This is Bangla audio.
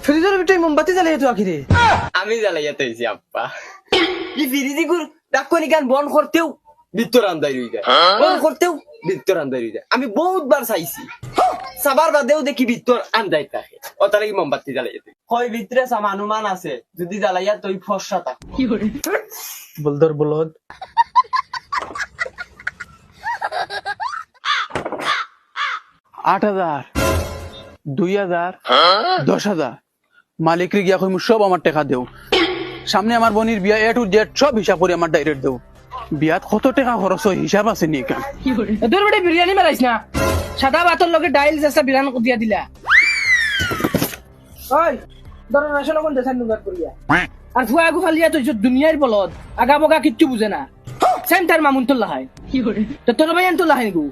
ফ্রিজের ভিতরে মোমবাতি জ্বালিয়ে তো আখিরে আমি জ্বালাইয়া তৈছি আব্বা কি ফিরিজি গুর ডাক্কনি গান বন করতেও ভিতর আন্দাই রই যায় বন করতেও ভিতর আন্দাই রই যায় আমি বহুতবার চাইছি সাবার বাদেও দেখি ভিতর আন্দাই থাকে ও তার কি মোমবাতি জ্বালাইয়া তুই হয় ভিতরে সামানুমান আছে যদি জ্বালাইয়া তুই ফর্সা থাক বলদর বলদ 8,000 2,000 10,000 মালিকরে গিয়া কইমু সব আমার টাকা দেও সামনে আমার বোনের বিয়া এ টু জেড সব হিসাব করে আমার ডাইরেক্ট দেও বিয়াত কত টাকা খরচ হয় হিসাব আছে নি কেন তোর বেটা বিরিয়ানি মারাইছ না সাদা ভাতের লগে ডাইল জাসা বিরান দিয়া দিলা ওই ধরো রাশন কোন দেখান নুগাত করিয়া আর ফুয়া আগু ফালিয়া তো দুনিয়ার বলদ আগা বগা কিচ্ছু বুঝে না সেন্টার মামুন তো লাহাই তো তোর ভাই আন তো লাহাই গু